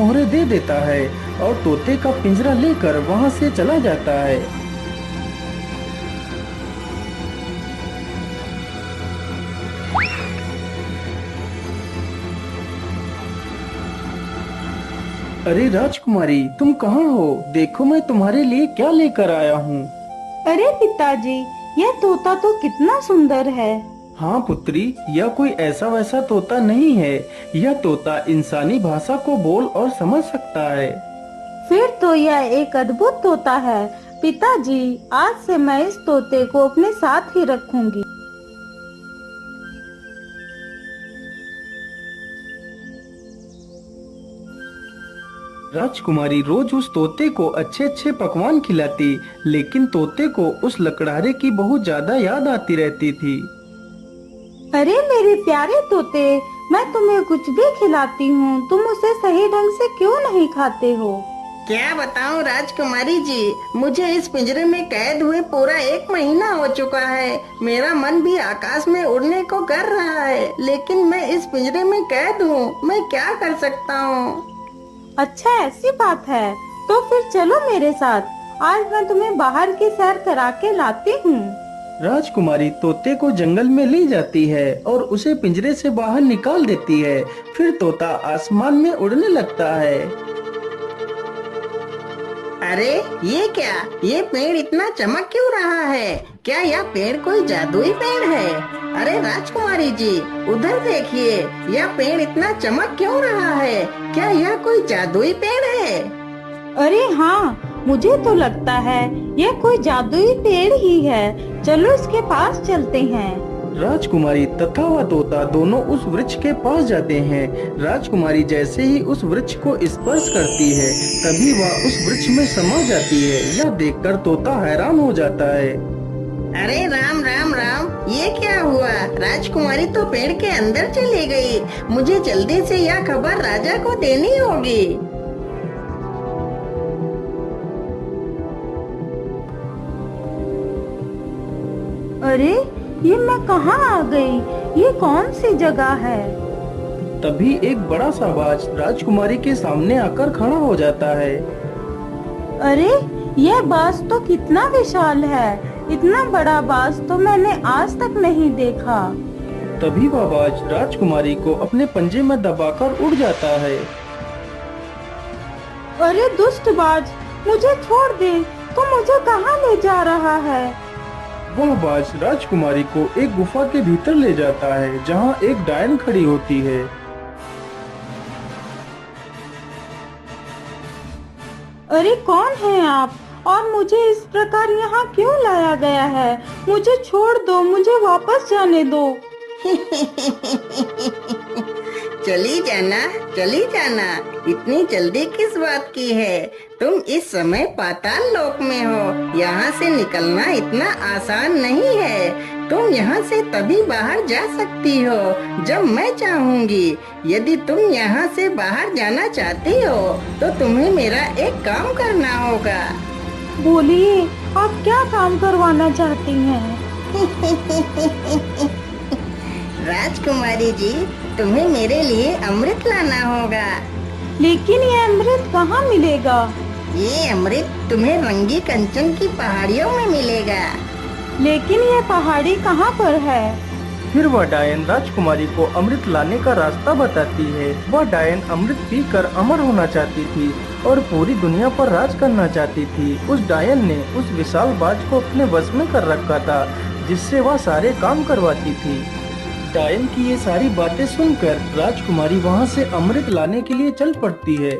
मोहरे दे देता है और तोते का पिंजरा लेकर वहाँ से चला जाता है। अरे राजकुमारी, तुम कहाँ हो? देखो मैं तुम्हारे लिए क्या लेकर आया हूँ। अरे पिताजी, यह तोता तो कितना सुंदर है। हाँ पुत्री, यह कोई ऐसा वैसा तोता नहीं है। यह तोता इंसानी भाषा को बोल और समझ सकता है। फिर तो यह एक अद्भुत तोता है। पिताजी, आज से मैं इस तोते को अपने साथ ही रखूंगी। राजकुमारी रोज उस तोते को अच्छे अच्छे पकवान खिलाती, लेकिन तोते को उस लकड़हारे की बहुत ज्यादा याद आती रहती थी। अरे मेरे प्यारे तोते, मैं तुम्हें कुछ भी खिलाती हूँ, तुम उसे सही ढंग से क्यों नहीं खाते हो? क्या बताऊं राजकुमारी जी, मुझे इस पिंजरे में कैद हुए पूरा 1 महीना हो चुका है। मेरा मन भी आकाश में उड़ने को कर रहा है, लेकिन मैं इस पिंजरे में कैद हूँ। मैं क्या कर सकता हूँ? अच्छा, ऐसी बात है तो फिर चलो मेरे साथ। आज मैं तुम्हें बाहर की सैर करा के लाती हूँ। राजकुमारी तोते को जंगल में ले जाती है और उसे पिंजरे से बाहर निकाल देती है। फिर तोता आसमान में उड़ने लगता है। अरे ये क्या, ये पेड़ इतना चमक क्यों रहा है? क्या यह पेड़ कोई जादुई पेड़ है? अरे राजकुमारी जी, उधर देखिए, यह पेड़ इतना चमक क्यों रहा है? क्या यह कोई जादुई पेड़ है? अरे हाँ, मुझे तो लगता है यह कोई जादुई पेड़ ही है। चलो इसके पास चलते हैं। राजकुमारी तथा वह तोता दोनों उस वृक्ष के पास जाते हैं। राजकुमारी जैसे ही उस वृक्ष को स्पर्श करती है, तभी वह उस वृक्ष में समा जाती है। यह देखकर तोता हैरान हो जाता है। अरे राम राम राम, ये क्या हुआ? राजकुमारी तो पेड़ के अंदर चली गई। मुझे जल्दी से यह खबर राजा को देनी होगी। अरे ये मैं कहाँ आ गई? ये कौन सी जगह है? तभी एक बड़ा सा बाज राजकुमारी के सामने आकर खड़ा हो जाता है। अरे यह बाज तो कितना विशाल है। इतना बड़ा बाज तो मैंने आज तक नहीं देखा। तभी वह बाज राजकुमारी को अपने पंजे में दबाकर उड़ जाता है। अरे दुष्ट बाज, मुझे छोड़ दे। तू मुझे कहाँ ले जा रहा है? वह बाज राजकुमारी को एक गुफा के भीतर ले जाता है, जहाँ एक डायन खड़ी होती है। अरे कौन है आप और मुझे इस प्रकार यहाँ क्यों लाया गया है? मुझे छोड़ दो, मुझे वापस जाने दो। चली जाना, चली जाना। इतनी जल्दी किस बात की है? तुम इस समय पाताल लोक में हो। यहाँ से निकलना इतना आसान नहीं है। तुम यहाँ से तभी बाहर जा सकती हो जब मैं चाहूँगी। यदि तुम यहाँ से बाहर जाना चाहती हो तो तुम्हें मेरा एक काम करना होगा। बोलिए, आप क्या काम करवाना चाहती हैं? राजकुमारी जी, तुम्हें मेरे लिए अमृत लाना होगा। लेकिन ये अमृत कहाँ मिलेगा? ये अमृत तुम्हें रंगी कंचन की पहाड़ियों में मिलेगा। लेकिन ये पहाड़ी कहाँ पर है? फिर वह डायन राजकुमारी को अमृत लाने का रास्ता बताती है। वह डायन अमृत पीकर अमर होना चाहती थी और पूरी दुनिया पर राज करना चाहती थी। उस डायन ने उस विशाल बाज को अपने वश में कर रखा था, जिससे वह सारे काम करवाती थी। डायन की ये सारी बातें सुनकर राजकुमारी वहाँ से अमृत लाने के लिए चल पड़ती है।